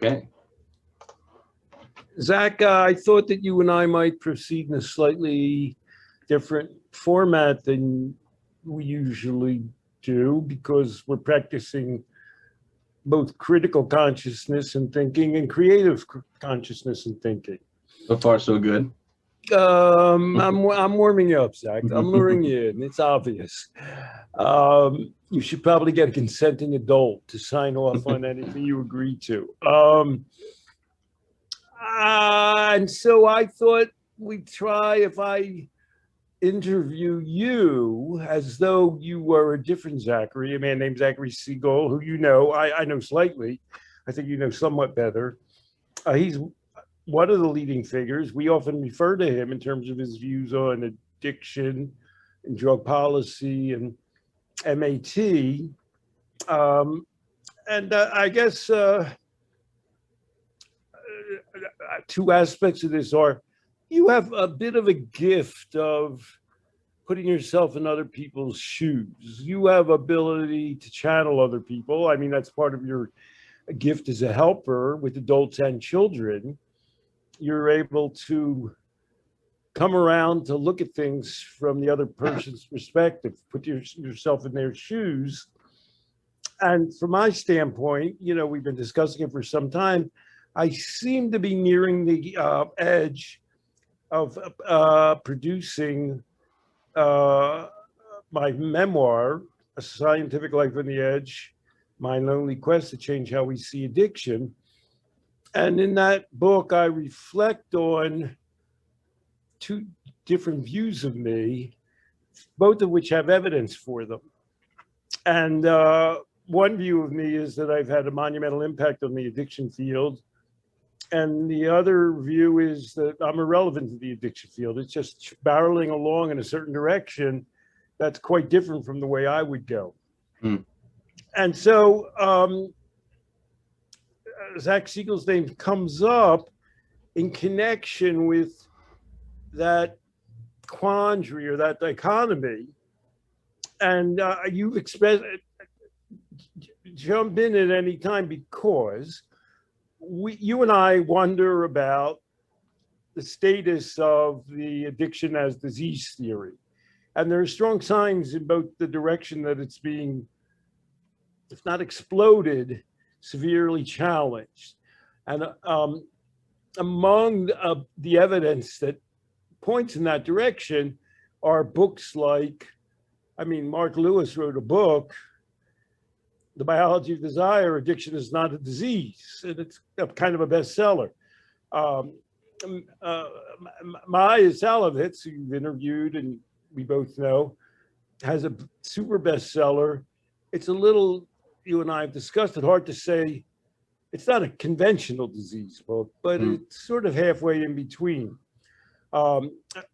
Okay. Zach, I thought that you and I might proceed in a slightly different format than we usually do because we're practicing both critical consciousness and thinking and creative consciousness and thinking. So far, so good. I'm warming you up, Zach. I'm luring you in. It's obvious. You should probably get a consenting adult to sign off on anything you agree to. And so I thought we'd try if I interview you as though you were a different Zachary, a man named Zachary Siegel, who you know, I know slightly. I think you know somewhat better. He's one of the leading figures. We often refer to him in terms of his views on addiction and drug policy and MAT. I guess two aspects of this are you have a bit of a gift of putting yourself in other people's shoes. You have ability to channel other people. I mean, that's part of your gift as a helper with adults and children. You're able to come around to look at things from the other person's perspective, put yourself in their shoes. And from my standpoint, you know, we've been discussing it for some time. I seem to be nearing the edge of producing my memoir, A Scientific Life on the Edge, My Lonely Quest to Change How We See Addiction. And in that book, I reflect on two different views of me, both of which have evidence for them. And one view of me is that I've had a monumental impact on the addiction field. And the other view is that I'm irrelevant to the addiction field. It's just barreling along in a certain direction that's quite different from the way I would go. And so Zach Siegel's name comes up in connection with that quandary or that dichotomy. And you've expressed, jump in at any time because you and I wonder about the status of the addiction as disease theory. And there are strong signs in both the direction that it's being, if not exploded, severely challenged. And among the evidence that points in that direction are books like, I mean, Mark Lewis wrote a book, The Biology of Desire, Addiction is Not a Disease, and it's kind of a bestseller. Maya Salovitz, who you've interviewed and we both know, has a super bestseller. It's a little, you and I have discussed it, hard to say, it's not a conventional disease book, but it's sort of halfway in between.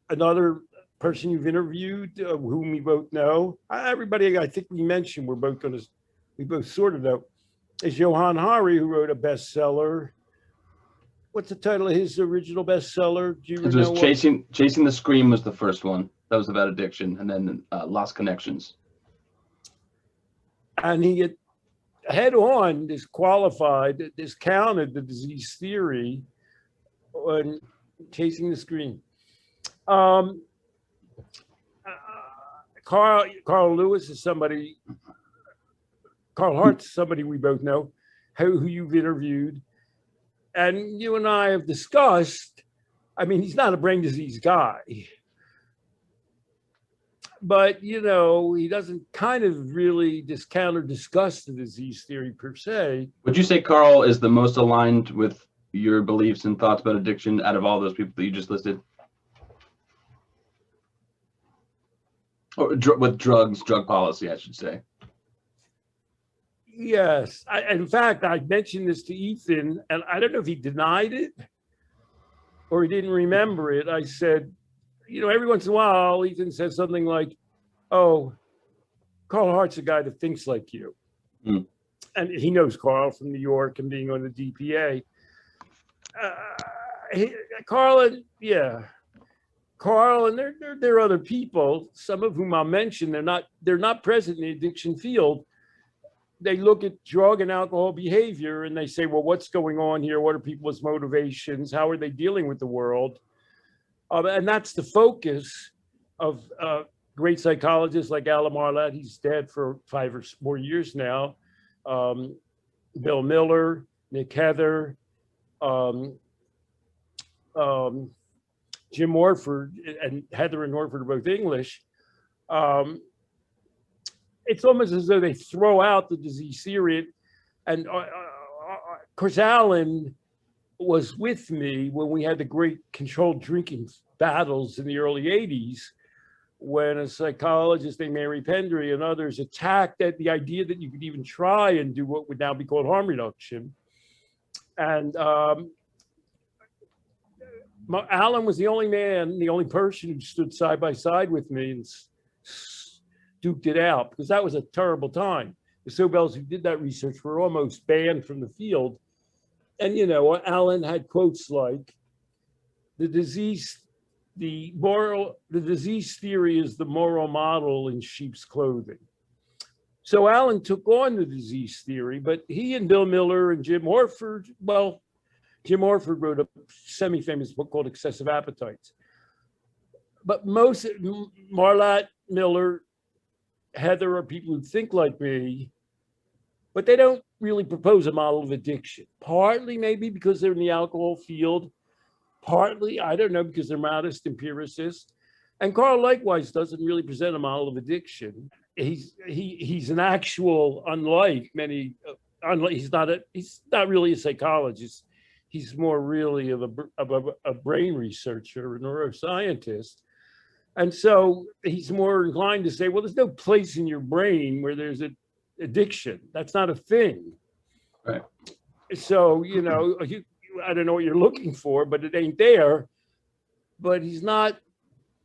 Another person you've interviewed, whom we both know, everybody I think we mentioned, we both sort of know, is Johann Hari, who wrote a bestseller. What's the title of his original bestseller? Do you It was Chasing the Scream was the first one. That was about addiction, and then Lost Connections. And he had head-on discounted the disease theory on Chasing the Scream. Carl Lewis is somebody, Carl Hart's somebody we both know, who you've interviewed. And you and I have discussed, I mean, he's not a brain disease guy, but, you know, he doesn't kind of really discount or discuss the disease theory per se. Would you say Carl is the most aligned with your beliefs and thoughts about addiction out of all those people that you just listed? Or with drug policy, I should say. Yes. In fact, I mentioned this to Ethan, and I don't know if he denied it or he didn't remember it. I said, you know, every once in a while, Ethan says something like, oh, Carl Hart's a guy that thinks like you. And he knows Carl from New York and being on the DPA. Carl, and there are other people, some of whom I'll mention, they're not present in the addiction field, they look at drug and alcohol behavior and they say, well, what's going on here? What are people's motivations? How are they dealing with the world? And that's the focus of great psychologists like Alan Marlatt. He's dead for 5 or more years now. Bill Miller, Nick Heather, Jim Orford, and Heather and Orford are both English. It's almost as though they throw out the disease theory. And of course, Alan was with me when we had the great controlled drinking battles in the early 80s, when a psychologist named Mary Pendry and others attacked at the idea that you could even try and do what would now be called harm reduction. And Alan was the only man, the only person who stood side by side with me and duked it out, because that was a terrible time. The Sobels who did that research were almost banned from the field. And, you know, Alan had quotes like, the disease theory is the moral model in sheep's clothing. So Alan took on the disease theory, but he and Bill Miller and Jim Orford, well, Jim Orford wrote a semi-famous book called Excessive Appetites. But most, Marlatt, Miller, Heather are people who think like me, but they don't really propose a model of addiction. Partly maybe because they're in the alcohol field, partly, I don't know, because they're modest empiricists. And Carl likewise doesn't really present a model of addiction. He's an actual, unlike many, he's not really a psychologist. He's more really of a brain researcher, a neuroscientist. And so he's more inclined to say, well, there's no place in your brain where there's an addiction. That's not a thing. Right. So, you know, I don't know what you're looking for, but it ain't there. But he's not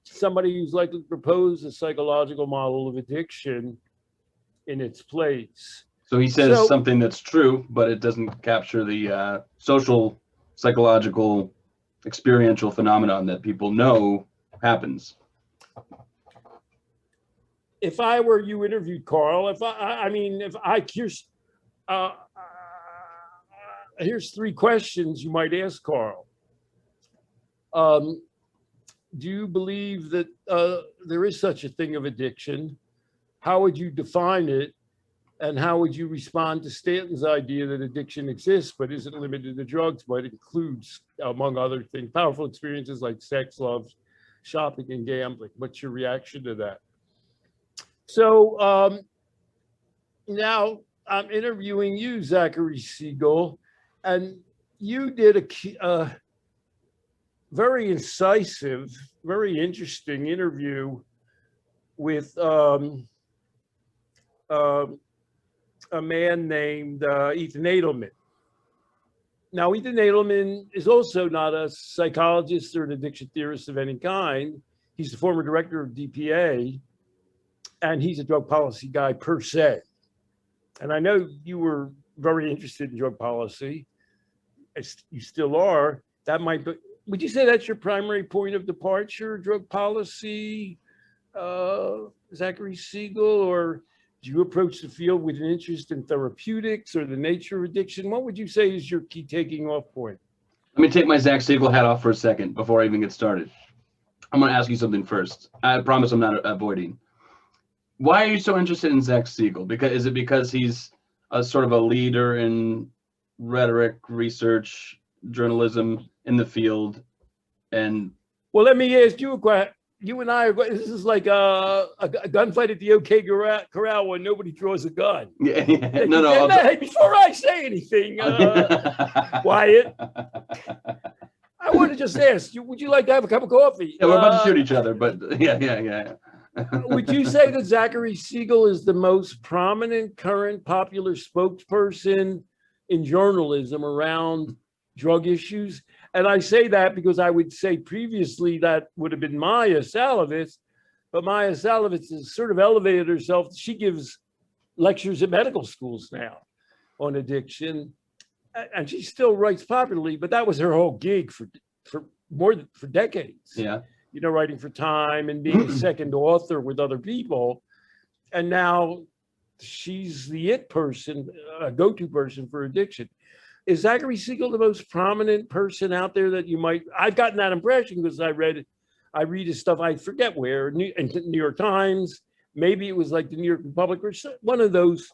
somebody who's likely to propose a psychological model of addiction in its place. So he says something that's true, but it doesn't capture the social, psychological, experiential phenomenon that people know happens. If I were you interviewed Carl, here's 3 questions you might ask Carl. Do you believe that there is such a thing of addiction? How would you define it? And how would you respond to Stanton's idea that addiction exists, but isn't limited to drugs, but includes, among other things, powerful experiences like sex, love, shopping, and gambling? What's your reaction to that? So now I'm interviewing you, Zachary Siegel, and you did a very incisive, very interesting interview with a man named Ethan Edelman. Now, Ethan Edelman is also not a psychologist or an addiction theorist of any kind. He's the former director of DPA, and he's a drug policy guy per se. And I know you were very interested in drug policy, as you still are. That might be, would you say that's your primary point of departure, drug policy, Zachary Siegel, or do you approach the field with an interest in therapeutics or the nature of addiction? What would you say is your key taking off point? Let me take my Zach Siegel hat off for a second before I even get started. I'm going to ask you something first. I promise I'm not avoiding. Why are you so interested in Zach Siegel? Is it because he's a sort of a leader in rhetoric, research, journalism in the field? And well, let me ask you a question. You and I are. This is like a gunfight at the OK Corral when nobody draws a gun. Yeah. No. Hey, before I say anything, Wyatt, I want to just ask you: would you like to have a cup of coffee? Yeah, we're about to shoot each other, but yeah. Would you say that Zachary Siegel is the most prominent current popular spokesperson in journalism around drug issues? And I say that because I would say previously that would have been Maya Salovitz, but Maya Salovitz has sort of elevated herself. She gives lectures at medical schools now on addiction, and she still writes popularly, but that was her whole gig for decades. Yeah. You know, writing for Time and being a second author with other people. And now she's the it person, a go-to person for addiction. Is Zachary Siegel the most prominent person out there that you might? I've gotten that impression because I read his stuff. I forget where, New York Times. Maybe it was like the New York Republic or one of those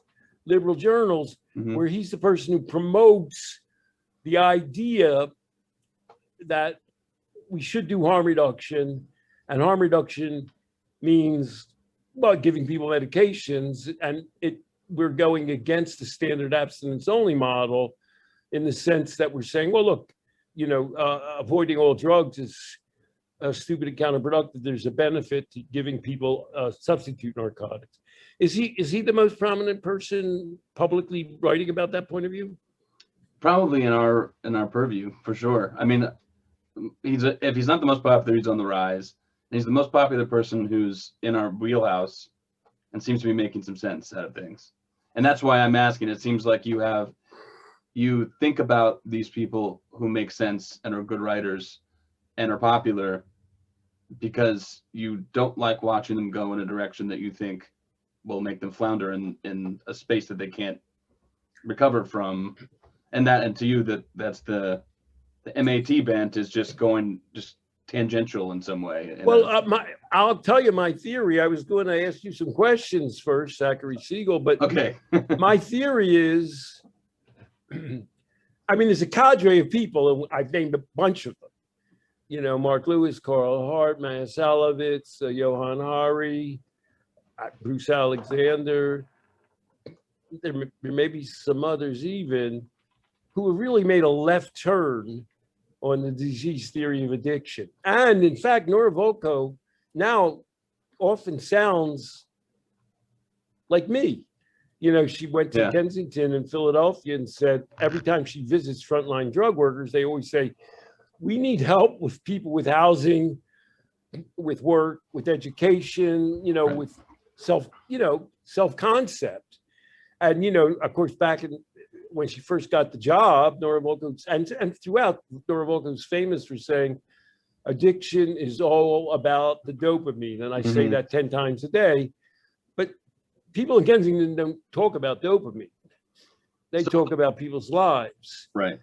liberal journals, where he's the person who promotes the idea that we should do harm reduction, and harm reduction means, well, giving people medications, and we're going against the standard abstinence only model, in the sense that we're saying, well, look, avoiding all drugs is stupid and counterproductive. There's a benefit to giving people substitute narcotics. Is he the most prominent person publicly writing about that point of view? Probably in our purview, for sure. I mean, if he's not the most popular, he's on the rise. And he's the most popular person who's in our wheelhouse and seems to be making some sense out of things. And that's why I'm asking. It seems like you think about these people who make sense and are good writers and are popular because you don't like watching them go in a direction that you think will make them flounder in a space that they can't recover from. And to you, that's the MAT bent is just tangential in some way. Well, I'll tell you my theory. I was going to ask you some questions first, Zachary Siegel, but okay. My theory is, I mean, there's a cadre of people, and I've named a bunch of them. Mark Lewis, Carl Hart, Maya Salovitz, Johan Hari, Bruce Alexander. There may be some others even who have really made a left turn on the disease theory of addiction. And in fact, Nora Volkow now often sounds like me. She went to Kensington in Philadelphia and said every time she visits frontline drug workers, they always say, we need help with people with housing, with work, with education, right, with self-concept. And, of course, back when she first got the job, Nora Volkow, and throughout, Nora Volkow's famous for saying, addiction is all about the dopamine. And I say that 10 times a day. But people in Kensington don't talk about dopamine. They talk about people's lives. Right.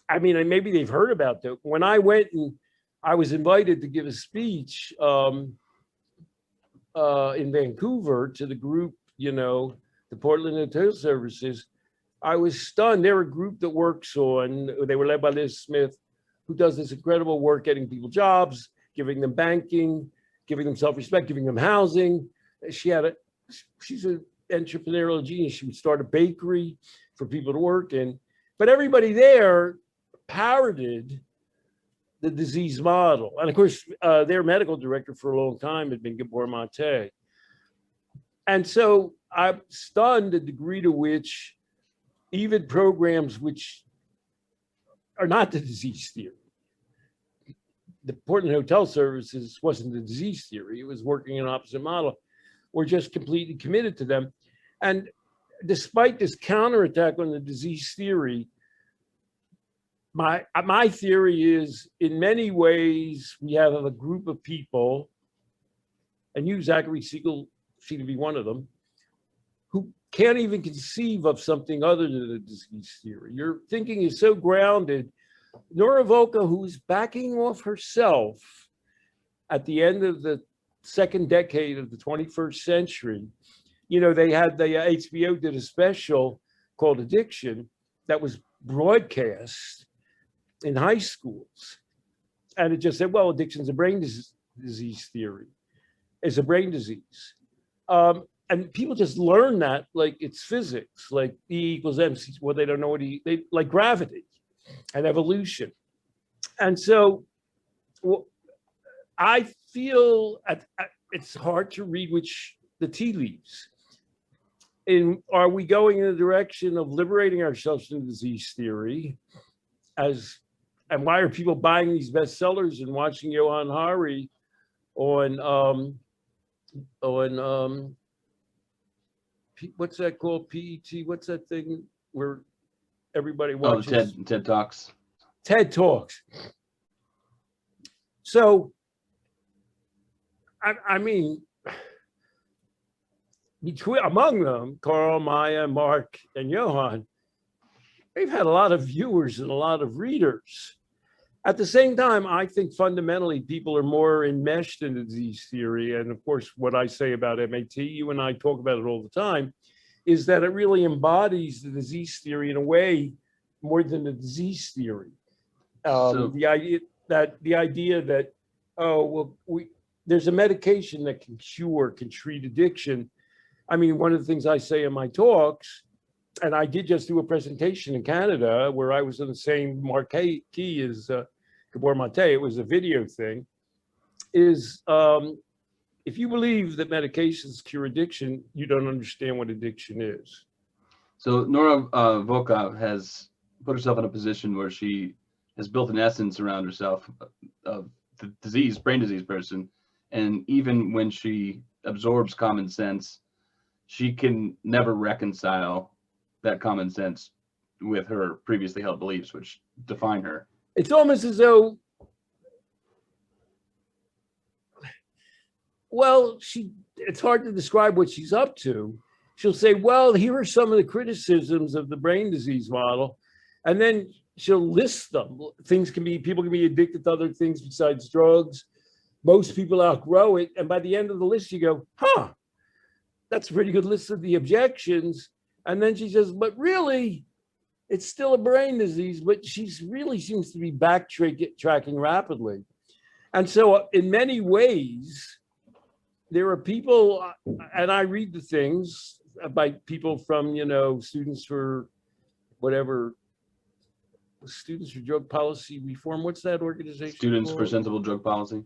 I mean, maybe they've heard about dope. When I went and I was invited to give a speech in Vancouver to the group, the Portland Hotel Services, I was stunned. They're a group that they were led by Liz Smith, who does this incredible work getting people jobs, giving them banking, giving them self-respect, giving them housing. She's an entrepreneurial genius. She would start a bakery for people to work in. But everybody there parroted the disease model. And of course, their medical director for a long time had been Gabor Mate. And so I'm stunned the degree to which even programs which are not the disease theory, the Portland Hotel Services wasn't the disease theory, it was working an opposite model, were just completely committed to them. And despite this counterattack on the disease theory, my theory is, in many ways, we have a group of people, and you, Zachary Siegel, seem to be one of them, who can't even conceive of something other than a disease theory. Your thinking is so grounded. Nora Volkow, who's backing off herself at the end of the second decade of the 21st century, they had HBO did a special called Addiction that was broadcast in high schools. And it just said, well, addiction's a brain disease theory. It's a brain disease. And people just learn that like it's physics, like E equals MC. Well, they don't know they like gravity and evolution. And so I feel it's hard to read the tea leaves. Are we going in the direction of liberating ourselves from disease theory? And why are people buying these bestsellers and watching Johan Hari on what's that called? PET? What's that thing where everybody watches? Oh, TED Talks. TED Talks. So, I mean, among them, Carl, Maya, Mark, and Johan, they've had a lot of viewers and a lot of readers. At the same time, I think fundamentally people are more enmeshed in the disease theory. And of course, what I say about MAT, you and I talk about it all the time, is that it really embodies the disease theory in a way more than the disease theory. The idea that, oh, well, there's a medication that can cure, can treat addiction. I mean, one of the things I say in my talks, and I did just do a presentation in Canada where I was in the same marquee as Gabor Mate, it was a video thing, is if you believe that medications cure addiction, you don't understand what addiction is. So Nora Volkov has put herself in a position where she has built an essence around herself of the disease, brain disease person. And even when she absorbs common sense, she can never reconcile that common sense with her previously held beliefs, which define her. It's almost as though, well, it's hard to describe what she's up to. She'll say, well, here are some of the criticisms of the brain disease model. And then she'll list them. People can be addicted to other things besides drugs. Most people outgrow it. And by the end of the list, you go, huh, that's a pretty good list of the objections. And then she says, but really, it's still a brain disease, but she really seems to be backtracking rapidly. And so in many ways, there are people, and I read the things by people from, students for whatever, Students for Drug Policy Reform, what's that organization Students called? for Sensible Drug Policy.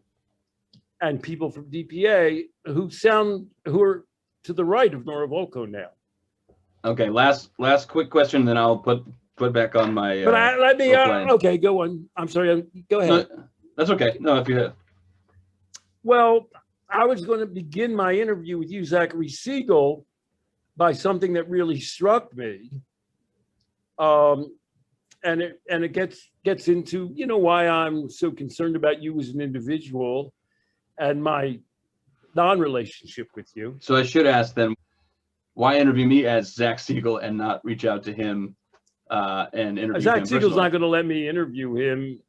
And people from DPA who are to the right of Nora Volkow now. Okay, last quick question, then I'll put back on my. But okay, go on. I'm sorry, go ahead. No, that's okay. No, if you have. Well, I was going to begin my interview with you, Zach Siegel, by something that really struck me. And it gets into, why I'm so concerned about you as an individual and my non-relationship with you. So I should ask then, why interview me as Zach Siegel and not reach out to him and interview Zach him Siegel's personally? not going to let me interview him.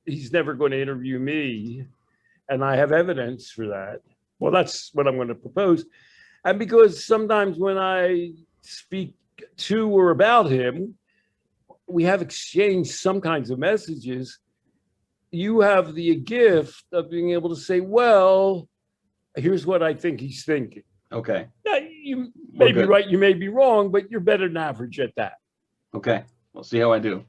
He's never going to interview me. And I have evidence for that. Well, that's what I'm going to propose. And because sometimes when I speak to or about him, we have exchanged some kinds of messages. You have the gift of being able to say, well, here's what I think he's thinking. Okay. Now, you may be right, you may be wrong, but you're better than average at that. Okay, we'll see how I do.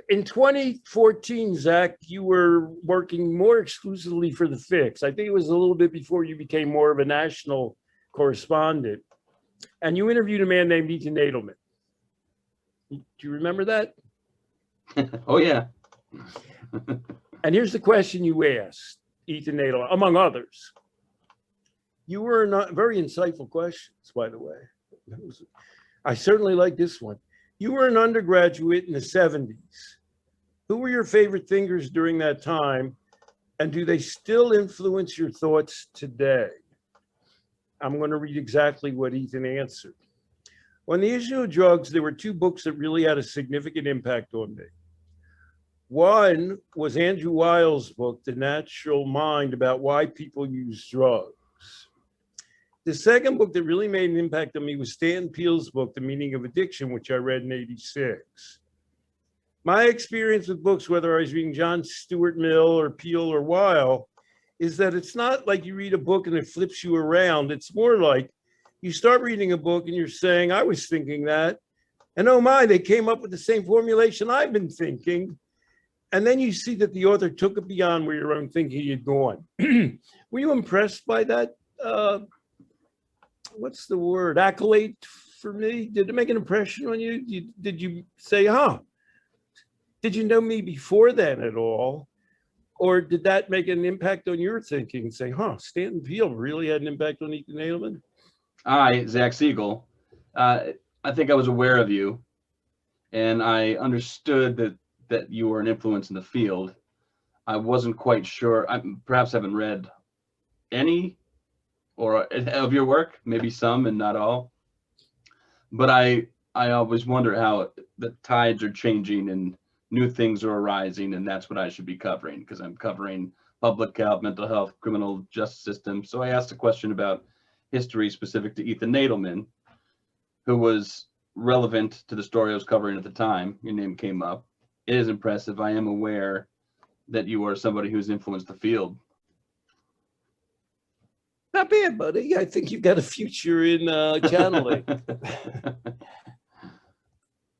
In 2014, Zach, you were working more exclusively for The Fix. I think it was a little bit before you became more of a national correspondent. And you interviewed a man named Ethan Nadelman. Do you remember that? Oh, yeah. And here's the question you asked Ethan Nadelman, among others. You were not very insightful questions, by the way. I certainly like this one. You were an undergraduate in the 70s. Who were your favorite thinkers during that time? And do they still influence your thoughts today? I'm going to read exactly what Ethan answered. On the issue of drugs, there were two books that really had a significant impact on me. One was Andrew Weil's book, The Natural Mind, about why people use drugs. The second book that really made an impact on me was Stan Peele's book, The Meaning of Addiction, which I read in '86. My experience with books, whether I was reading John Stuart Mill or Peele or Weil, is that it's not like you read a book and it flips you around. It's more like you start reading a book and you're saying, I was thinking that. And oh my, they came up with the same formulation I've been thinking. And then you see that the author took it beyond where your own thinking had gone. Were you impressed by that? What's the word? Accolade for me? Did it make an impression on you? Did you say, huh? Did you know me before then at all? Or did that make an impact on your thinking? Say, huh, Stanton Peele really had an impact on Ethan Nadelman? I, Zach Siegel, I think I was aware of you, and I understood that you were an influence in the field. I wasn't quite sure. I perhaps haven't read any or of your work, maybe some and not all. But I always wonder how the tides are changing and new things are arising, and that's what I should be covering, because I'm covering public health, mental health, criminal justice system. So I asked a question about history specific to Ethan Nadelman, who was relevant to the story I was covering at the time. Your name came up. It is impressive. I am aware that you are somebody who's influenced the field. Not bad, buddy. I think you've got a future in channeling.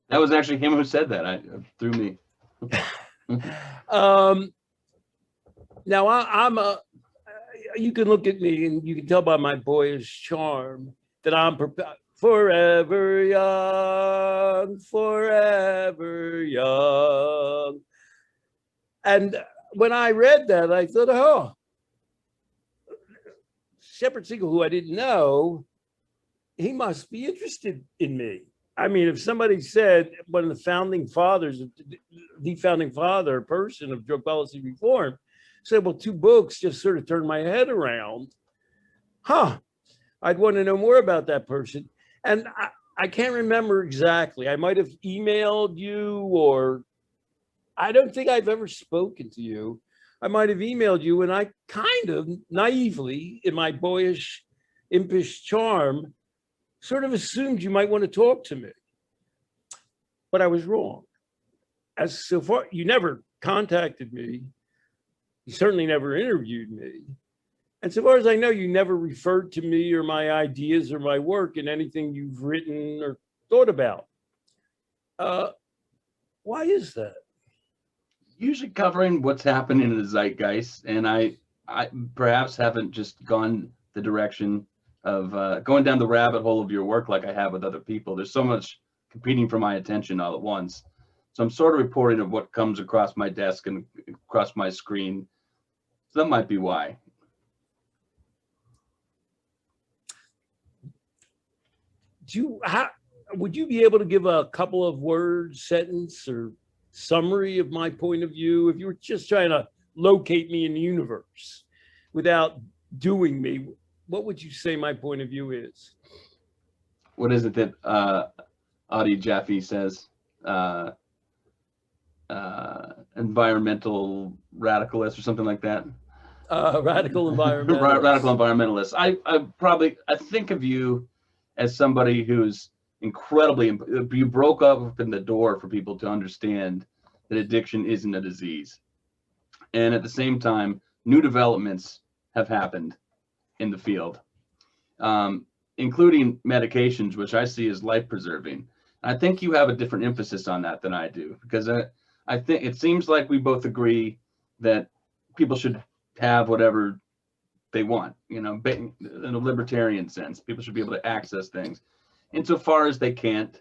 That was actually him who said that. Through me. Now I'm a. You can look at me and you can tell by my boyish charm that I'm forever young, forever young. And when I read that, I thought, oh, Shepard Siegel, who I didn't know, he must be interested in me. I mean, if somebody said one of the founding fathers, the founding father person of drug policy reform, said, well, 2 books just sort of turned my head around. I'd want to know more about that person. And I can't remember exactly. I might have emailed you, or I don't think I've ever spoken to you. I might have emailed you, and I kind of naively, in my boyish, impish charm, sort of assumed you might want to talk to me. But I was wrong. As so far, you never contacted me. You certainly never interviewed me. And so far as I know, you never referred to me or my ideas or my work in anything you've written or thought about. Why is that? Usually covering what's happening in the zeitgeist, and I perhaps haven't just gone the direction of going down the rabbit hole of your work like I have with other people. There's so much competing for my attention all at once. So I'm sort of reporting of what comes across my desk and across my screen. So that might be why. Would you be able to give a couple of words, sentence, or summary of my point of view if you were just trying to locate me in the universe without doing me? What would you say my point of view is? What is it that Audie Jaffe says? Environmental radicalist or something like that. Radical environmentalist. Radical environmentalist. I think of you as somebody who's incredibly, you broke open the door for people to understand that addiction isn't a disease. And at the same time, new developments have happened in the field, including medications, which I see as life preserving. I think you have a different emphasis on that than I do, because I think it seems like we both agree that people should have whatever they want, in a libertarian sense. People should be able to access things insofar as they can't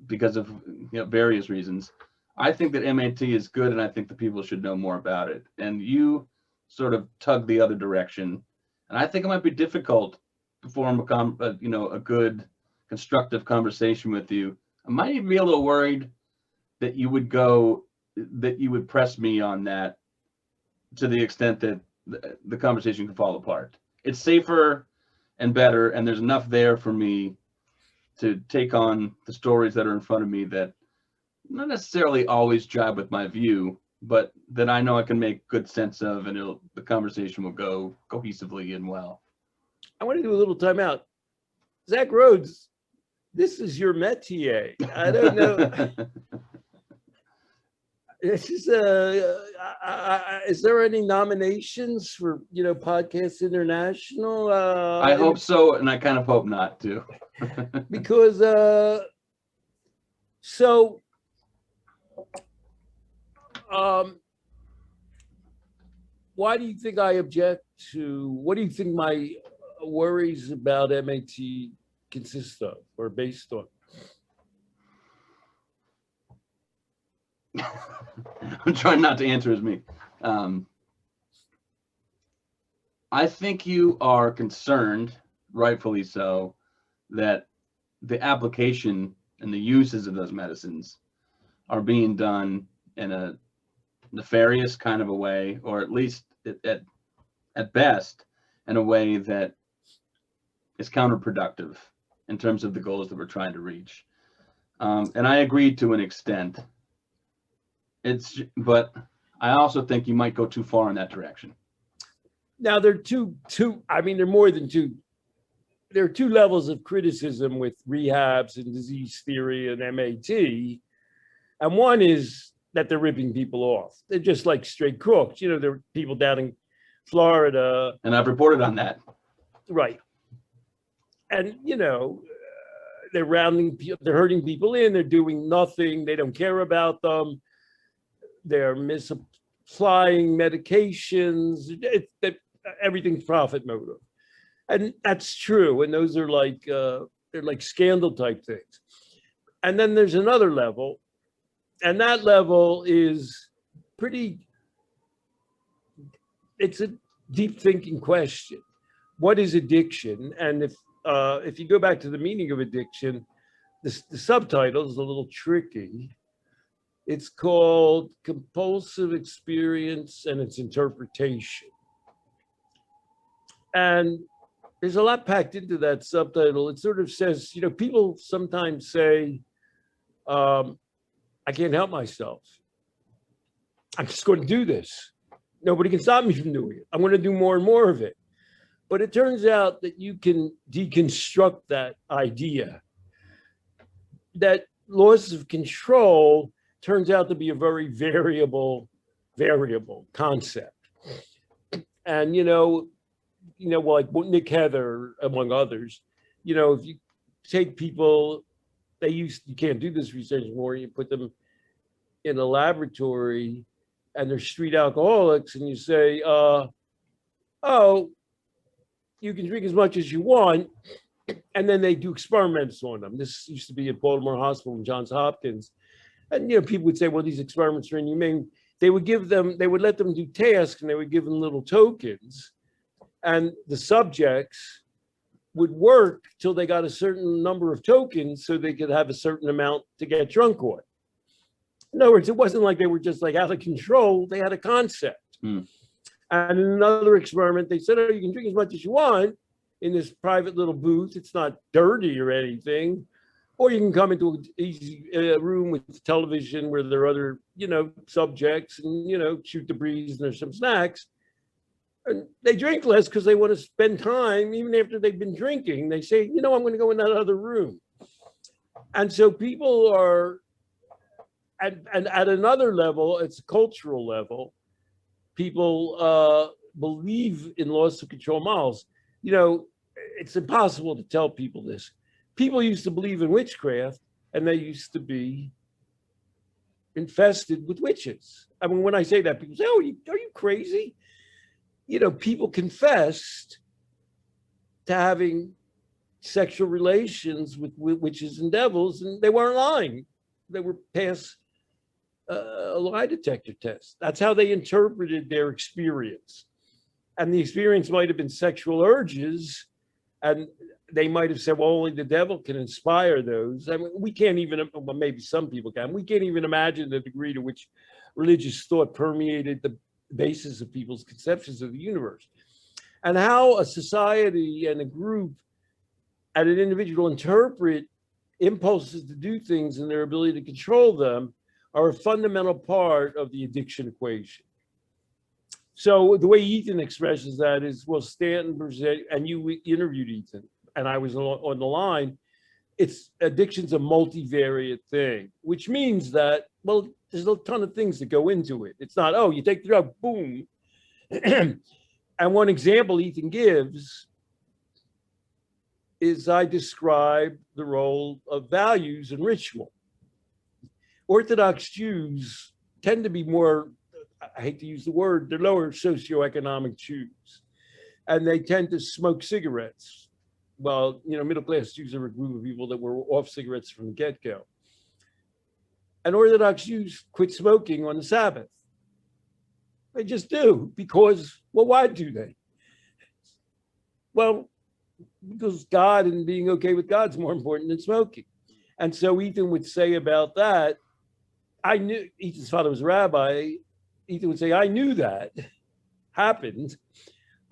because of various reasons. I think that MAT is good, and I think the people should know more about it. And you sort of tug the other direction, and I think it might be difficult to form a good, constructive conversation with you. I might even be a little worried that you would press me on that to the extent that the conversation could fall apart. It's safer and better, and there's enough there for me to take on the stories that are in front of me that not necessarily always jibe with my view, but that I know I can make good sense of, and the conversation will go cohesively and well. I want to do a little timeout. Zach Rhoads, this is your métier. I don't know. This is is there any nominations for Podcast International? I hope so, and I kind of hope not too. Because why do you think I object to? What do you think my worries about MAT consist of or based on? I'm trying not to answer as me. I think you are concerned, rightfully so, that the application and the uses of those medicines are being done in a nefarious kind of a way, or at least at best in a way that is counterproductive in terms of the goals that we're trying to reach. And I agree to an extent. But I also think you might go too far in that direction. Now there are I mean, there are more than two. There are two levels of criticism with rehabs and disease theory and MAT. And one is that they're ripping people off. They're just like straight crooks. You know, there are people down in Florida. And I've reported on that. Right. And, you know, they're hurting people in, they're doing nothing. They don't care about them. They're misapplying medications. Everything's profit motive. And that's true. And those are like, they're like scandal type things. And then there's another level. And that level is it's a deep thinking question. What is addiction? And if you go back to the meaning of addiction, the subtitle is a little tricky. It's called Compulsive Experience and Its Interpretation. And there's a lot packed into that subtitle. It sort of says, you know, people sometimes say, I can't help myself. I'm just going to do this. Nobody can stop me from doing it. I'm going to do more and more of it. But it turns out that you can deconstruct that idea. That loss of control turns out to be a very variable concept. And, like Nick Heather, among others, if you take people, you can't do this research anymore, you put them in a laboratory and they're street alcoholics and you say, oh, you can drink as much as you want. And then they do experiments on them. This used to be at Baltimore Hospital and Johns Hopkins. And, people would say, well, these experiments are inhumane. They would let them do tasks and they would give them little tokens. And the subjects would work till they got a certain number of tokens so they could have a certain amount to get drunk on. In other words, it wasn't like they were just like out of control. They had a concept. And in another experiment, they said, oh, you can drink as much as you want in this private little booth. It's not dirty or anything. Or you can come into an easy room with television where there are other, subjects and, shoot the breeze and there's some snacks. And they drink less because they want to spend time, even after they've been drinking. They say, I'm going to go in that other room. And so people are, and at another level, it's a cultural level, people believe in loss of control models. It's impossible to tell people this. People used to believe in witchcraft, and they used to be infested with witches. I mean, when I say that, people say, oh, are you crazy? People confessed to having sexual relations with witches and devils, and they weren't lying. They were past a lie detector test. That's how they interpreted their experience. And the experience might have been sexual urges, and they might have said, well, only the devil can inspire those. I mean, we can't even, well, maybe some people can, we can't even imagine the degree to which religious thought permeated the basis of people's conceptions of the universe. And how a society and a group and an individual interpret impulses to do things and their ability to control them are a fundamental part of the addiction equation. So the way Ethan expresses that is, well, Stanton, and you interviewed Ethan, and I was on the line, addiction's a multivariate thing, which means that, well, there's a ton of things that go into it. It's not, oh, you take the drug, boom. And one example Ethan gives is I describe the role of values and ritual. Orthodox Jews tend to be more, I hate to use the word, they're lower socioeconomic Jews. And they tend to smoke cigarettes. Well, middle-class Jews are a group of people that were off cigarettes from the get-go. And Orthodox Jews quit smoking on the Sabbath. They just do, because, well, why do they? Well, because God and being okay with God's more important than smoking. And so Ethan would say about that, Ethan's father was a rabbi, Ethan would say, I knew that happened,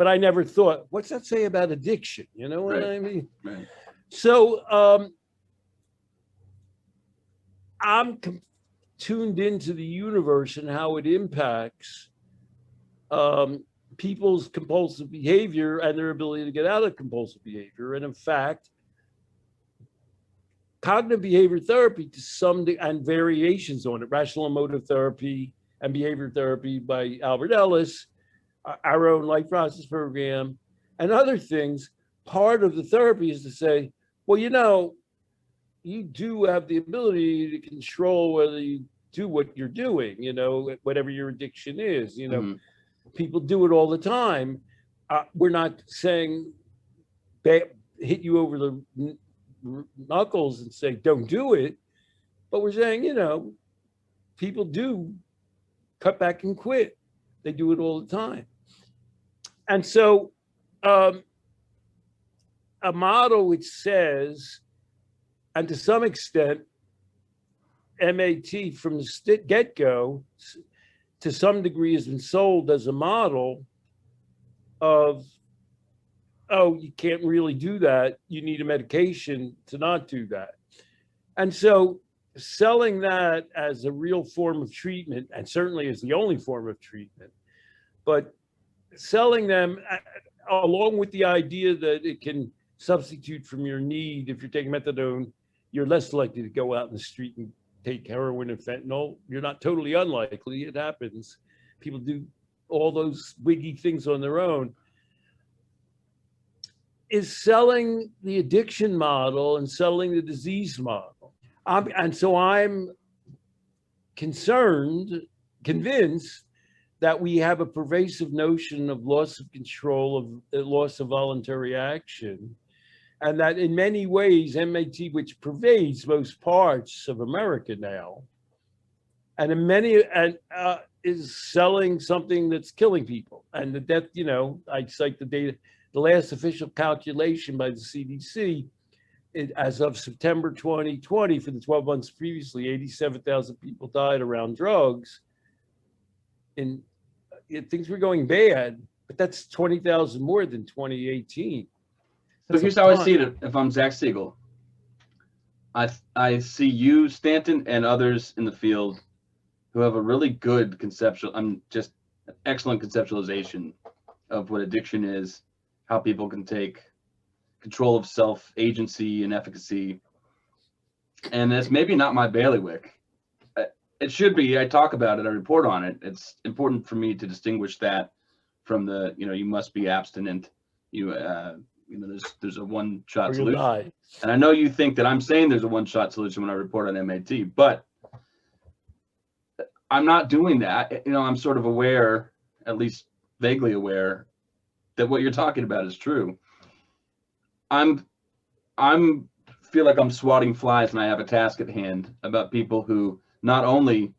but I never thought, what's that say about addiction? You know what I mean? Right. So I'm tuned into the universe and how it impacts people's compulsive behavior and their ability to get out of compulsive behavior. And in fact, cognitive behavior therapy to some and variations on it, rational emotive therapy and behavior therapy by Albert Ellis, our own life process program, and other things. Part of the therapy is to say, well, you know, you do have the ability to control whether you do what you're doing, you know, whatever your addiction is, you know, people do it all the time. We're not saying hit you over the knuckles and say, don't do it. But we're saying, you know, people do cut back and quit. They do it all the time. And so a model which says, and to some extent, MAT from the get-go, to some degree, has been sold as a model of, oh, you can't really do that. You need a medication to not do that. And so selling that as a real form of treatment, and certainly as the only form of treatment, but selling them along with the idea that it can substitute from your need. If you're taking methadone, you're less likely to go out in the street and take heroin and fentanyl. You're not totally unlikely. It happens. People do all those wiggy things on their own. Is selling the addiction model and selling the disease model. And so I'm convinced that we have a pervasive notion of loss of control, of loss of voluntary action, and that in many ways, MAT, which pervades most parts of America now, and in many, is selling something that's killing people. And the death, you know, I cite the data, the last official calculation by the CDC, as of September 2020, for the 12 months previously, 87,000 people died around drugs. And things were going bad, but that's 20,000 more than 2018. So here's how I see it. If I'm Zach Siegel, I see you, Stanton, and others in the field who have a really good just excellent conceptualization of what addiction is, how people can take control of self, agency, and efficacy. And it's maybe not my bailiwick. It should be. I talk about it. I report on it. It's important for me to distinguish that from the, you know, you must be abstinent. There's a one-shot solution. And I know you think that I'm saying there's a one-shot solution when I report on MAT, but I'm not doing that. You know, I'm sort of aware, at least vaguely aware, that what you're talking about is true. I'm feel like I'm swatting flies and I have a task at hand about people who not only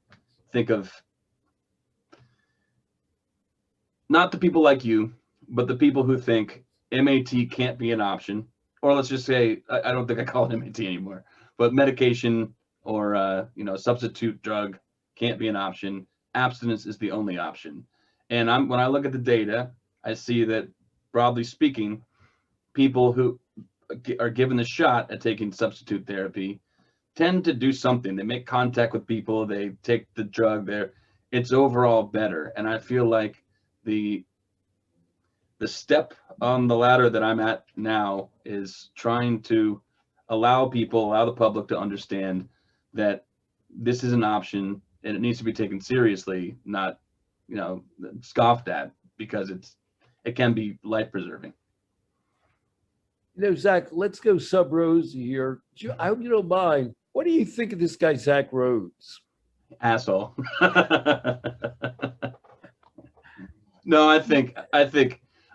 think of, not the people like you, but the people who think MAT can't be an option, or let's just say, I don't think I call it MAT anymore, but medication or substitute drug can't be an option. Abstinence is the only option. And when I look at the data, I see that, broadly speaking, people who are given the shot at taking substitute therapy tend to do something. They make contact with people, they take the drug there. It's overall better. And I feel like the step on the ladder that I'm at now is trying to allow the public to understand that this is an option and it needs to be taken seriously, not, scoffed at, because it can be life preserving. Zach, let's go sub Rosie here. I hope you don't mind. What do you think of this guy, Zach Rhoads? Asshole. No, I think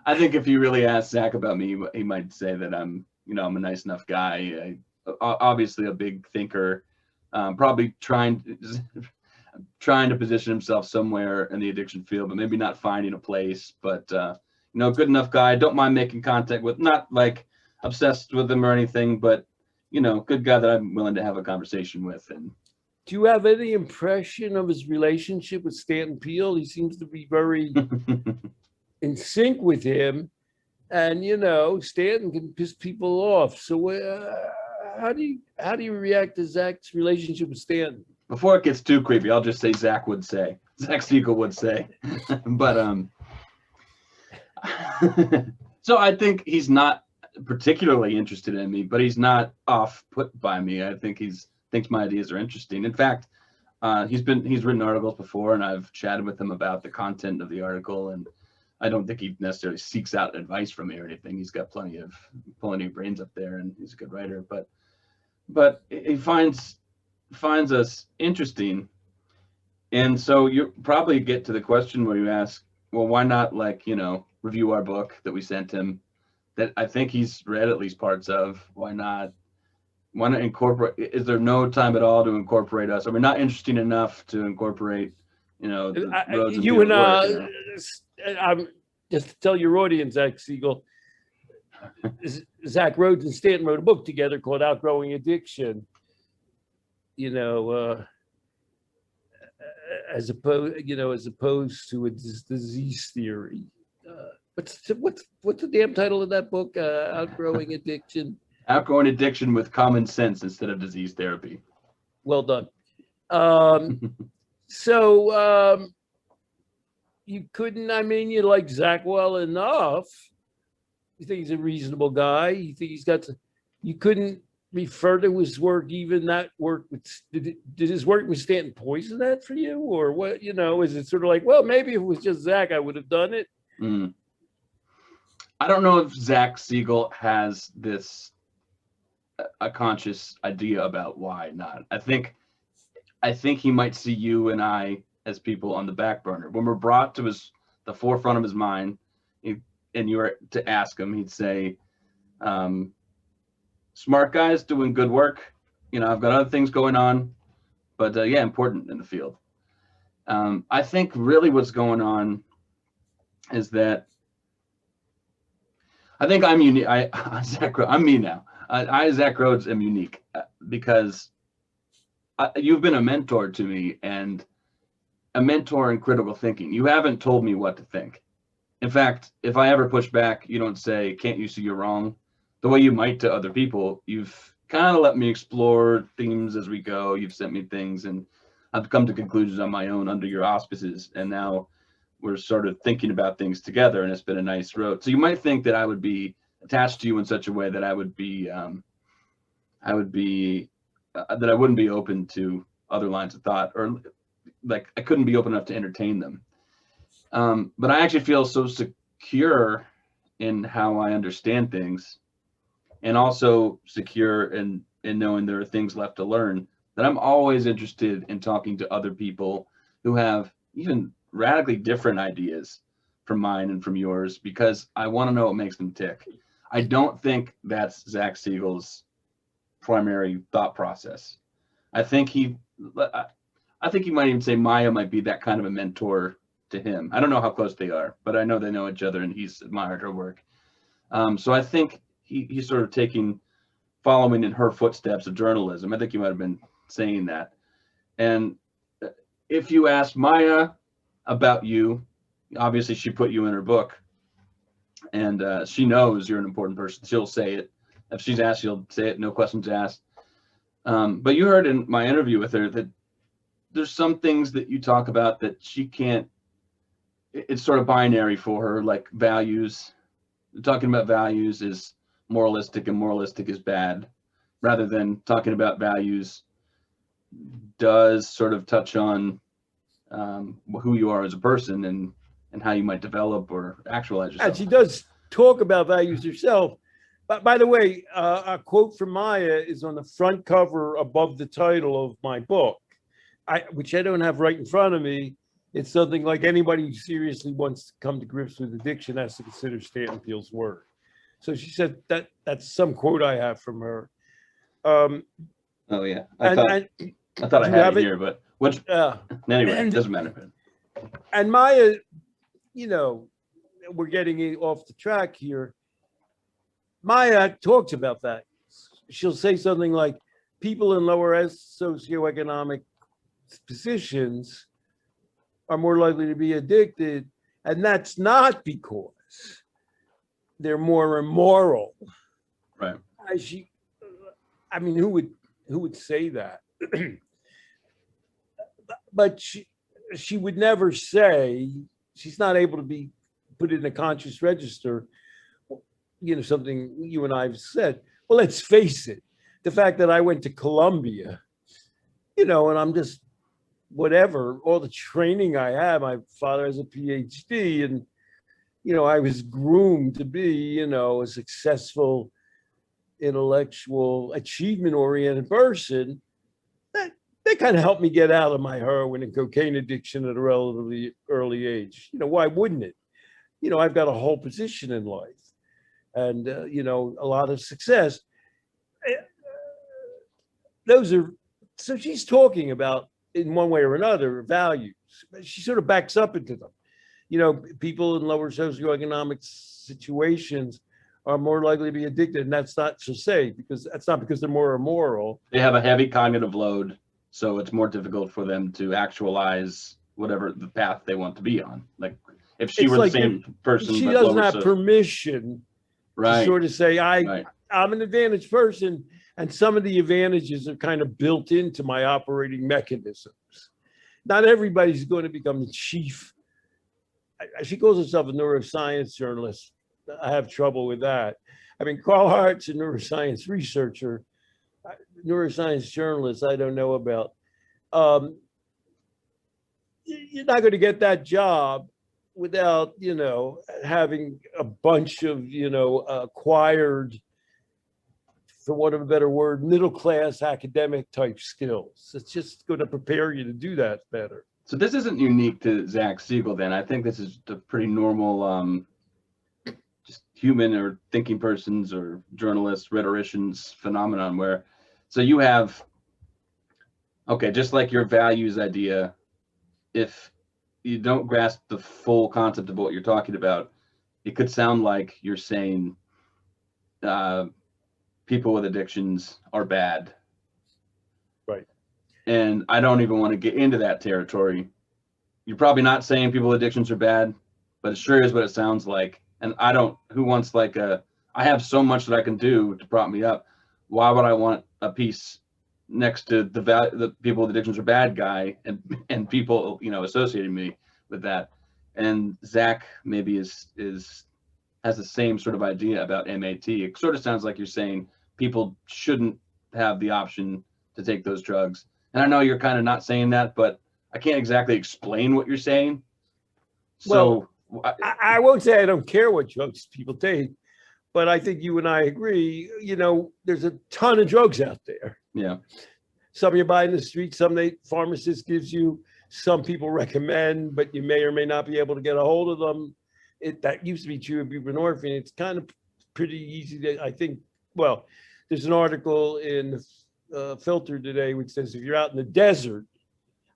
if you really ask Zach about me, he might say that I'm a nice enough guy. Obviously a big thinker, probably trying to position himself somewhere in the addiction field, but maybe not finding a place. But good enough guy. Don't mind making contact with, not like obsessed with him or anything, but good guy that I'm willing to have a conversation with. And do you have any impression of his relationship with Stanton Peele? He seems to be very in sync with him. And Stanton can piss people off. So how do you react to Zach's relationship with Stanton? Before it gets too creepy, I'll just say Zach Siegel would say. But so I think he's not particularly interested in me, but he's not off put by me. I think thinks my ideas are interesting. In fact, he's written articles before, and I've chatted with him about the content of the article, and I don't think he necessarily seeks out advice from me or anything. He's got plenty of brains up there, and he's a good writer. But he finds us interesting, and so you probably get to the question where you ask, well, why not review our book that we sent him, that I think he's read at least parts of. Why not incorporate? Is there no time at all to incorporate us? Are we not interesting enough to incorporate? Rhoads and you and work, I'm just to tell your audience, Zach Siegel, Zach Rhoads and Stanton wrote a book together called Outgrowing Addiction. As opposed to a disease theory. What's the damn title of that book? Outgrowing Addiction. Outgrowing Addiction with Common Sense instead of Disease Therapy. Well done. So you couldn't, you like Zach well enough. You think he's a reasonable guy. You think you couldn't refer to his work, even that work with, did his work with Stanton poison that for you? Or what, is it sort of like, well, maybe if it was just Zach, I would have done it. I don't know if Zach Siegel has a conscious idea about why not. I think he might see you and I as people on the back burner. When we're brought to the forefront of his mind, and you were to ask him, he'd say, smart guys doing good work. I've got other things going on, but yeah, important in the field. I think really what's going on is that I think I'm unique. I'm me now. Zach Rhoads, am unique because you've been a mentor to me, and a mentor in critical thinking. You haven't told me what to think. In fact, if I ever push back, you don't say, can't you see you're wrong? The way you might to other people. You've kind of let me explore themes as we go. You've sent me things, and I've come to conclusions on my own under your auspices. And now we're sort of thinking about things together, and it's been a nice road. So you might think that I would be attached to you in such a way that I wouldn't be open to other lines of thought, or like I couldn't be open enough to entertain them. But I actually feel so secure in how I understand things, and also secure in knowing there are things left to learn, that I'm always interested in talking to other people who have even radically different ideas from mine and from yours, because I want to know what makes them tick. I don't think that's Zach Siegel's primary thought process. I think he might even say Maya might be that kind of a mentor to him. I don't know how close they are, but I know they know each other, and he's admired her work. So I think he's sort of following in her footsteps of journalism. I think you might have been saying that. And if you ask Maya about you, obviously she put you in her book, and she knows you're an important person. She'll say it. If she's asked, she'll say it, no questions asked. But you heard in my interview with her that there's some things that you talk about that she can't, it's sort of binary for her, like values. Talking about values is moralistic, and moralistic is bad, rather than talking about values does sort of touch on who you are as a person, and how you might develop or actualize yourself. And she does talk about values herself. But by the way, a quote from Maya is on the front cover above the title of my book, which I don't have right in front of me. It's something like, anybody who seriously wants to come to grips with addiction has to consider Stanton Peele's work. So she said that's some quote I have from her. Oh yeah, I thought I had it here, but anyway, it doesn't matter. And Maya, we're getting off the track here. Maya talks about that. She'll say something like, people in lower socioeconomic positions are more likely to be addicted. And that's not because they're more immoral. Right. I mean, who would say that? But she would never say, she's not able to be put in a conscious register, something you and I have said. Well, let's face it, the fact that I went to Columbia, and I'm just whatever, all the training I have, my father has a PhD, and, I was groomed to be, a successful, intellectual, achievement-oriented person. That kind of helped me get out of my heroin and cocaine addiction at a relatively early age. Why wouldn't it? I've got a whole position in life and, a lot of success. So she's talking about, in one way or another, values. She sort of backs up into them. People in lower socioeconomic situations are more likely to be addicted. And that's not to say, because that's not because they're more immoral. They have a heavy cognitive load, so it's more difficult for them to actualize whatever the path they want to be on. Like if she were the same person, she doesn't have permission to sort of say, I'm an advantaged person, and some of the advantages are kind of built into my operating mechanisms. Not everybody's going to become the chief. She calls herself a neuroscience journalist. I have trouble with that. I mean, Carl Hart's a neuroscience researcher. Neuroscience journalist, I don't know about. You're not going to get that job without, having a bunch of, acquired, for want of a better word, middle-class academic type skills. It's just going to prepare you to do that better. So this isn't unique to Zach Siegel then. I think this is a pretty normal, just human or thinking persons or journalists, rhetoricians phenomenon where, so you have, okay, just like your values idea, if you don't grasp the full concept of what you're talking about, it could sound like you're saying people with addictions are bad. Right. And I don't even want to get into that territory. You're probably not saying people with addictions are bad, but it sure is what it sounds like. And who wants I have so much that I can do to prop me up. Why would I want a piece next to the people with addictions are bad guy and people, associating me with that? And Zach maybe has the same sort of idea about MAT. It sort of sounds like you're saying people shouldn't have the option to take those drugs. And I know you're kind of not saying that, but I can't exactly explain what you're saying. So I won't say I don't care what drugs people take, but I think you and I agree, there's a ton of drugs out there. Yeah. Some you buy in the street, some the pharmacist gives you, some people recommend, but you may or may not be able to get a hold of them. That used to be true of buprenorphine. It's kind of pretty easy to, I think, well, there's an article in Filter today which says if you're out in the desert,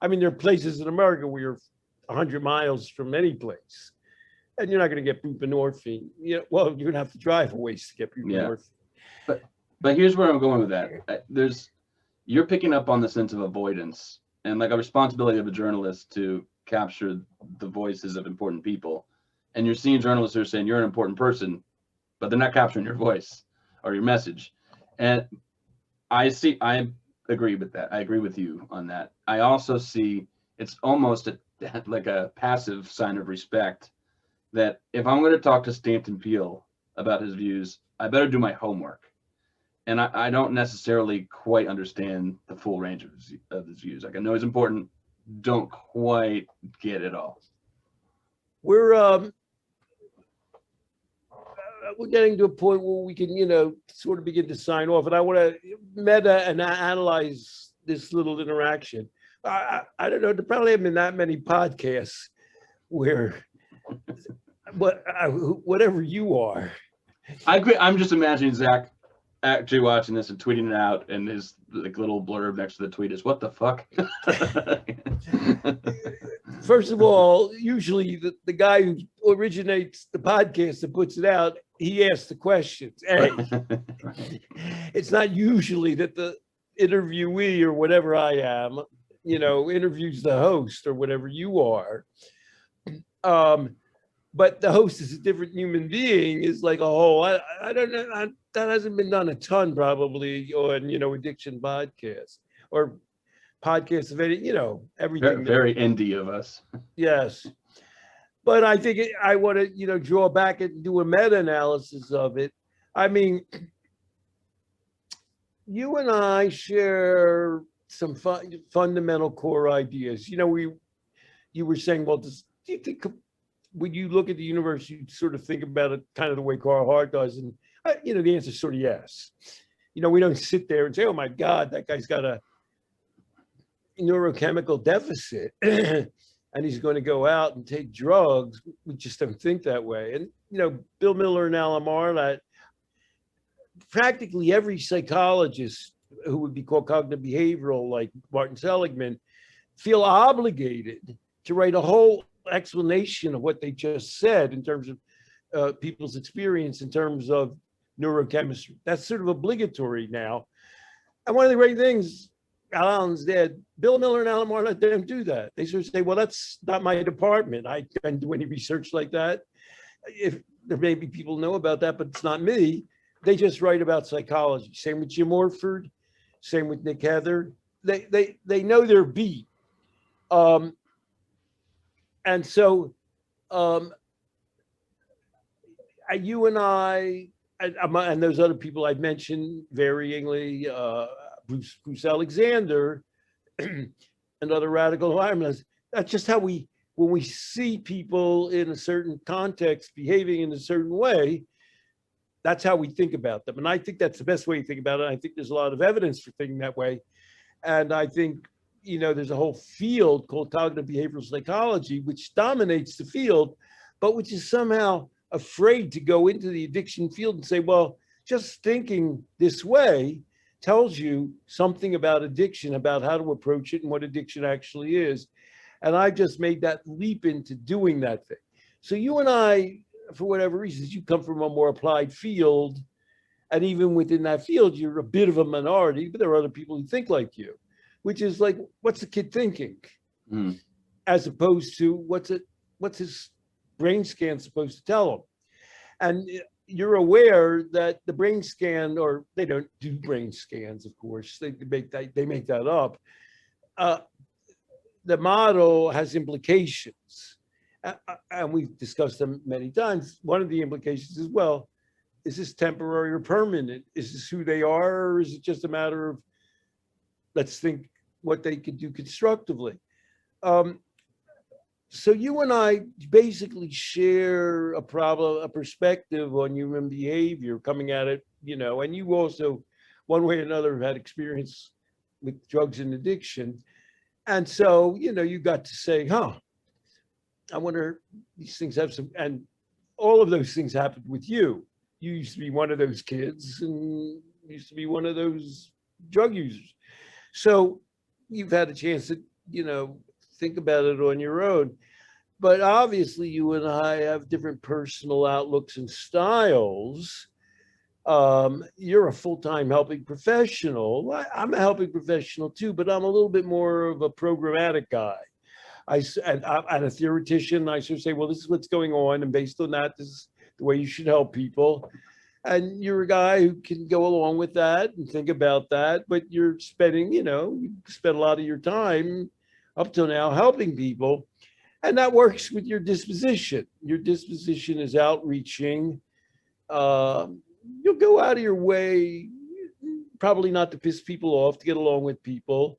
I mean, there are places in America where you're 100 miles from any place, and you're not going to get buprenorphine. Well, you're going to have to drive a ways to get buprenorphine. Yeah. But here's where I'm going with that. You're picking up on the sense of avoidance and like a responsibility of a journalist to capture the voices of important people. And you're seeing journalists who are saying you're an important person, but they're not capturing your voice or your message. And I agree with that. I agree with you on that. I also see it's almost like a passive sign of respect that if I'm going to talk to Stanton Peele about his views, I better do my homework. And I don't necessarily quite understand the full range of his views. Like I know he's important, don't quite get it all. We're getting to a point where we can, sort of begin to sign off. And I want to meta and analyze this little interaction. I don't know, there probably haven't been that many podcasts where, whatever you are. I agree. I'm just imagining Zach actually watching this and tweeting it out, and his little blurb next to the tweet is, "What the fuck?" First of all, usually the guy who originates the podcast and puts it out, he asks the questions. Hey, it's not usually that the interviewee or whatever I am, interviews the host or whatever you are. but the host is a different human being is like a whole. I don't know. That hasn't been done a ton probably on, addiction podcasts or podcasts of any, everything. Very indie of us. Yes. But I think I want to, draw back and do a meta-analysis of it. I mean, you and I share some fundamental core ideas. You were saying, well, do you think when you look at the universe, you sort of think about it kind of the way Carl Hart does? And, the answer is sort of yes. We don't sit there and say, oh my God, that guy's got a neurochemical deficit and he's going to go out and take drugs. We just don't think that way. And, Bill Miller and Alan Marlatt, practically every psychologist who would be called cognitive behavioral, like Martin Seligman, feel obligated to write a whole explanation of what they just said in terms of people's experience in terms of neurochemistry. That's sort of obligatory now. And one of the great things, Alan's dead, Bill Miller and Alan Marlatt don't do that. They sort of say, well, that's not my department. I can't do any research like that. If there may be people know about that, but it's not me. They just write about psychology. Same with Jim Orford, same with Nick Heather. They know their beat. And so you and I, and those other people I've mentioned varyingly, Bruce Alexander and other radical environmentalists, that's just how when we see people in a certain context behaving in a certain way, that's how we think about them. And I think that's the best way to think about it. I think there's a lot of evidence for thinking that way. And I think, there's a whole field called cognitive behavioral psychology, which dominates the field, but which is somehow afraid to go into the addiction field and say, well, just thinking this way tells you something about addiction, about how to approach it and what addiction actually is. And I just made that leap into doing that thing. So you and I, for whatever reasons, you come from a more applied field. And even within that field, you're a bit of a minority, but there are other people who think like you, which is like, what's the kid thinking? Mm. As opposed to what's his brain scan supposed to tell him? And you're aware that the brain scan, or they don't do brain scans, of course, they make that up. The model has implications, and we've discussed them many times. One of the implications is, well, is this temporary or permanent? Is this who they are, or is it just a matter of, let's think what they could do constructively? So you and I basically share a perspective on human behavior coming at it, and you also, one way or another, have had experience with drugs and addiction. And so, you got to say, I wonder, these things have some, and all of those things happened with you. You used to be one of those kids and used to be one of those drug users. So you've had a chance to, think about it on your own. But obviously you and I have different personal outlooks and styles. You're a full-time helping professional. I'm a helping professional too, but I'm a little bit more of a programmatic guy. I'm a theoretician. I sort of say, well, this is what's going on, and based on that, this is the way you should help people. And you're a guy who can go along with that and think about that, but you're spending, you spend a lot of your time up till now helping people. And that works with your disposition. Your disposition is outreaching. You'll go out of your way, probably not to piss people off, to get along with people,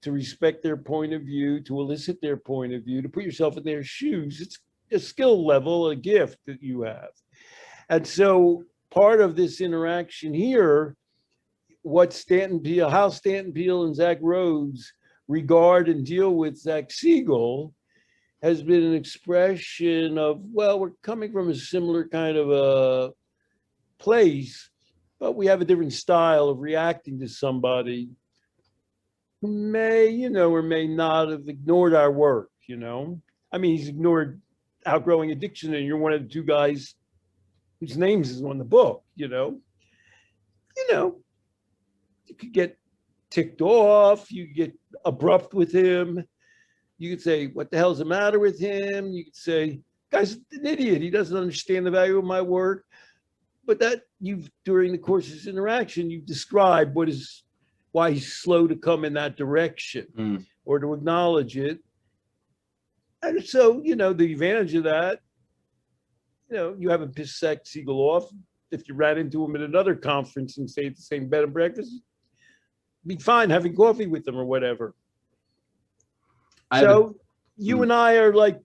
to respect their point of view, to elicit their point of view, to put yourself in their shoes. It's a skill level, a gift that you have. And so part of this interaction here, how Stanton Peele and Zach Rhoads regard and deal with Zach Siegel has been an expression of, well, we're coming from a similar kind of a place, but we have a different style of reacting to somebody who may, or may not have ignored our work, I mean, he's ignored Outgrowing Addiction, and you're one of the two guys whose names is on the book, you could get ticked off, you could get abrupt with him. You could say, what the hell's the matter with him? You could say, guy's an idiot. He doesn't understand the value of my work. But that during the course of this interaction, you've described why he's slow to come in that direction or to acknowledge it. And so, the advantage of that, you haven't pissed Zach Siegel off. If you ran into him at another conference and stayed at the same bed and breakfast, be fine having coffee with them or whatever. So you and I are like,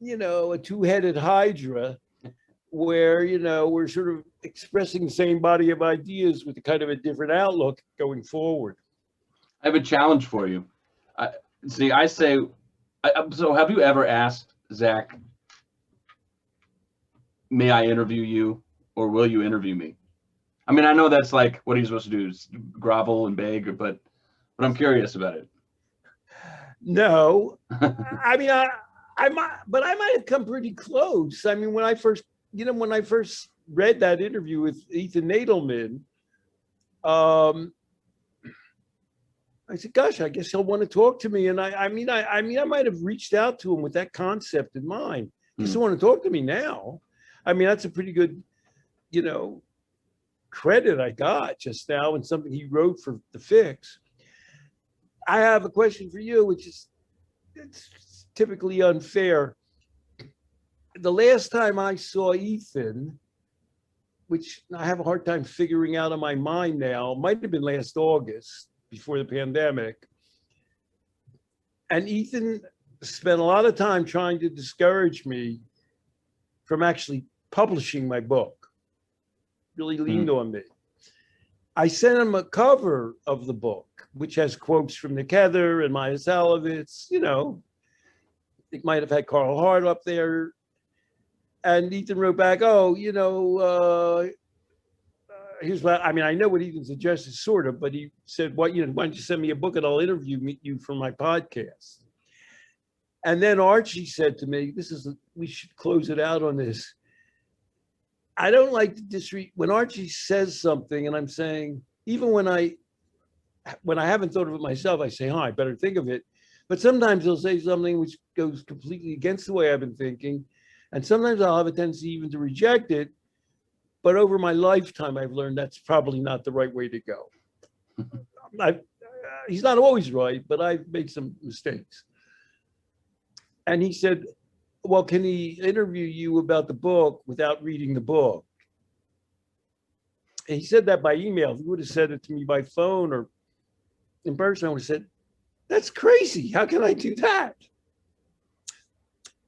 a two-headed hydra where, we're sort of expressing the same body of ideas with a kind of a different outlook going forward. I have a challenge for you. So have you ever asked Zach, may I interview you, or will you interview me? I mean, I know that's like, what are you supposed to do? Is grovel and beg, but I'm curious about it. No, I mean, I might have come pretty close. I mean, when I first read that interview with Ethan Nadelman, I said, gosh, I guess he'll want to talk to me. And I might have reached out to him with that concept in mind. He doesn't want to talk to me now. I mean, that's a pretty good, credit I got just now and something he wrote for The Fix. I have a question for you, which is it's typically unfair. The last time I saw Ethan, which I have a hard time figuring out in my mind now, might have been last August before the pandemic. And Ethan spent a lot of time trying to discourage me from actually publishing my book. Really leaned on me. I sent him a cover of the book, which has quotes from Nick Heather and Maya Salovitz. It might have had Carl Hart up there. And Ethan wrote back, here's what, I mean, I know what Ethan suggested, sort of, but he said, why don't you send me a book and I'll interview you for my podcast. And then Archie said to me, we should close it out on this. I don't like to when Archie says something and I'm saying, even when I haven't thought of it myself, I say, I better think of it. But sometimes he'll say something which goes completely against the way I've been thinking. And sometimes I'll have a tendency even to reject it. But over my lifetime, I've learned that's probably not the right way to go. He's not always right, but I've made some mistakes. And he said, well, can he interview you about the book without reading the book? And he said that by email. If he would have said it to me by phone or in person, I would have said, that's crazy. How can I do that?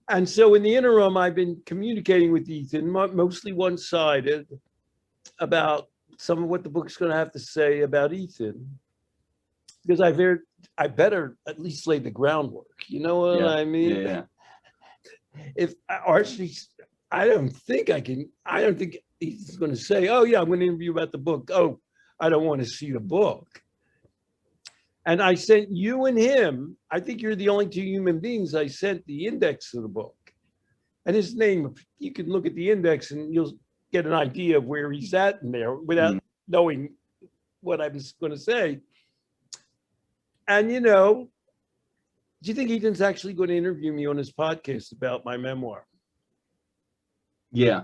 And so in the interim, I've been communicating with Ethan, mostly one-sided, about some of what the book's going to have to say about Ethan. Because I better at least lay the groundwork. You know what I mean? Yeah. If Archie, I don't think he's going to say, oh yeah, I'm going to interview about the book. Oh, I don't want to see the book. And I sent you and him, I think you're the only two human beings I sent the index of the book. And his name, you can look at the index and you'll get an idea of where he's at in there without knowing what I was going to say. And, do you think Ethan's actually going to interview me on his podcast about my memoir? Yeah.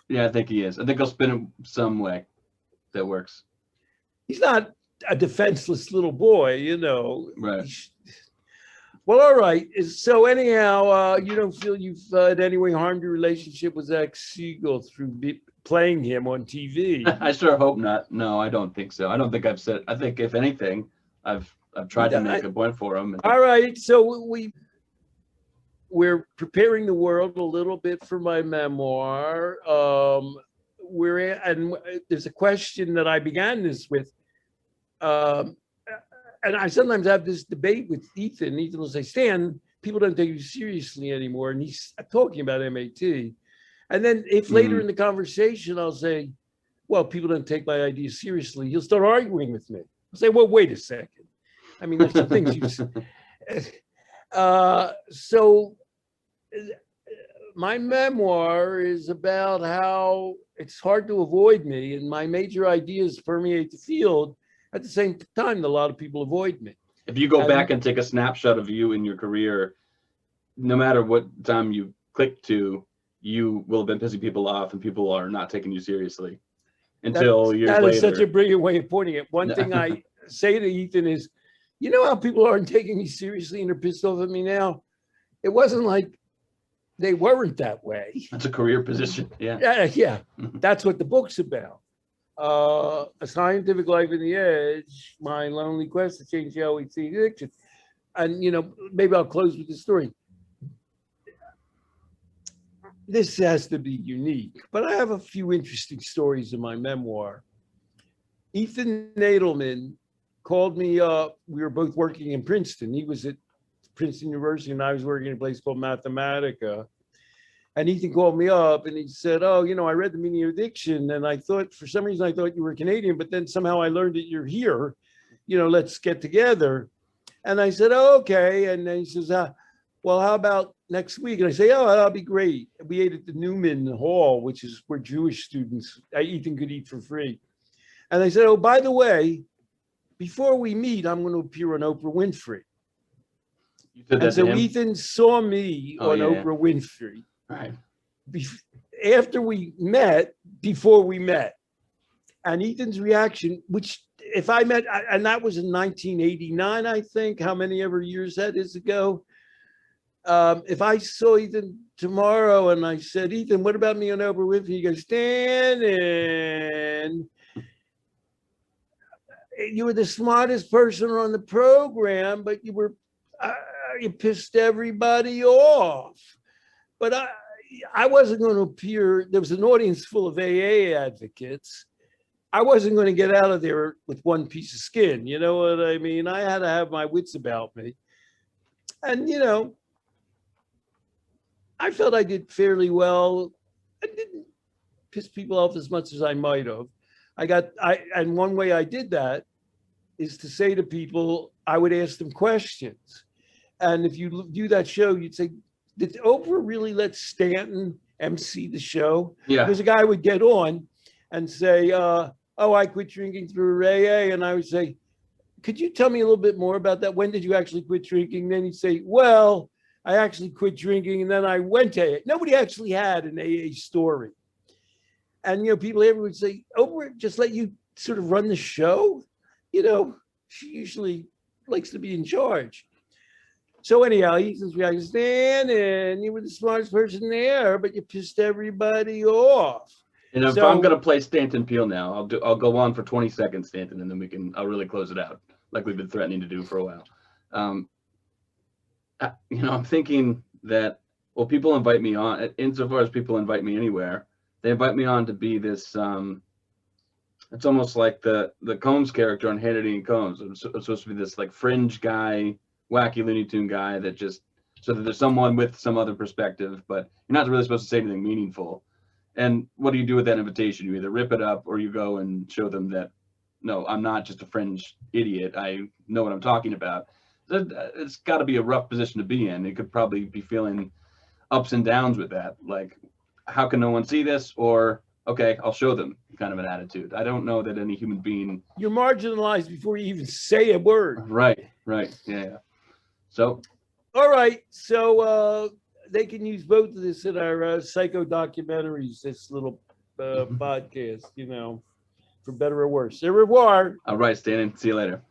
Yeah, I think he is. I think I'll spin it some way that works. He's not a defenseless little boy, Right. Well, all right. So anyhow, you don't feel you've in any way harmed your relationship with Zach Siegel through playing him on TV? I sure hope not. No, I don't think so. I don't think I've said. I think if anything, I've tried to make a point for him. All right. So we're preparing the world a little bit for my memoir. There's a question that I began this with. And I sometimes have this debate with Ethan. Ethan will say, Stan, people don't take you seriously anymore. And he's talking about MAT. And then if later in the conversation, I'll say, well, people don't take my ideas seriously, he'll start arguing with me. I'll say, well, wait a second. I mean, there's some things you say. So my memoir is about how it's hard to avoid me. And my major ideas permeate the field. At the same time, a lot of people avoid me. If you go back and take a snapshot of you in your career, no matter what time you click to, you will have been pissing people off and people are not taking you seriously until years later. That is such a brilliant way of putting it. One thing I say to Ethan is, you know how people aren't taking me seriously and they're pissed off at me now? It wasn't like they weren't that way. That's a career position. Yeah. Yeah. That's what the book's about. A Scientific Life in the Edge, My Lonely Quest to Change How We See Addiction. And, you know, maybe I'll close with the story. This has to be unique, but I have a few interesting stories in my memoir. Ethan Nadelman called me up. We were both working in Princeton. He was at Princeton University and I was working in a place called Mathematica. And Ethan called me up and he said, oh, you know, I read The Meaning of Addiction and I thought, for some reason, I thought you were Canadian, but then somehow I learned that you're here. You know, let's get together. And I said, oh, okay. And then he says, well, how about next week? And I say, oh, that'll be great. We ate at the Newman Hall, which is where Jewish students, Ethan could eat for free. And I said, oh, by the way, before we meet, I'm going to appear on Oprah Winfrey. You said that and so to him? Ethan saw me on Oprah Winfrey. Right. After we met, before we met. And Ethan's reaction, which if I met, and that was in 1989, I think, how many ever years that is ago. If I saw Ethan tomorrow and I said, Ethan, what about me on Oprah Winfrey? He goes, Stan, you were the smartest person on the program, but you were, you pissed everybody off. But I wasn't going to appear, there was an audience full of AA advocates. I wasn't going to get out of there with one piece of skin. You know what I mean? I had to have my wits about me. And, you know, I felt I did fairly well. I didn't piss people off as much as I might have. And one way I did that is to say to people, I would ask them questions. And if you do that show, you'd say, did Oprah really let Stanton MC the show? Yeah. Because a guy would get on and say, oh, I quit drinking through AA. And I would say, could you tell me a little bit more about that? When did you actually quit drinking? Then he'd say, well, I actually quit drinking and then I went to AA. Nobody actually had an AA story. And, you know, people everywhere would say, Oprah just let you sort of run the show? You know, she usually likes to be in charge. So anyhow, Ethan's reaction, Stan, and you were the smartest person there, but you pissed everybody off. And if I'm going to play Stanton Peele now, I'll go on for 20 seconds, Stanton, and then I'll really close it out like we've been threatening to do for a while. You know, I'm thinking that, well, people invite me on, insofar as people invite me anywhere, they invite me on to be this, it's almost like the Combs character on Hannity and Combs. It's supposed to be this like fringe guy, wacky Looney Tune guy that just, so that there's someone with some other perspective, but you're not really supposed to say anything meaningful. And what do you do with that invitation? You either rip it up or you go and show them that, no, I'm not just a fringe idiot. I know what I'm talking about. It's got to be a rough position to be in. It could probably be feeling ups and downs with that. Like, how can no one see this? Or, okay, I'll show them, kind of an attitude. I don't know that any human being... You're marginalized before you even say a word. Right. Yeah. So... All right. So they can use both of this in our psycho documentaries, this little podcast, you know, for better or worse. Au revoir. All right, Stan. See you later.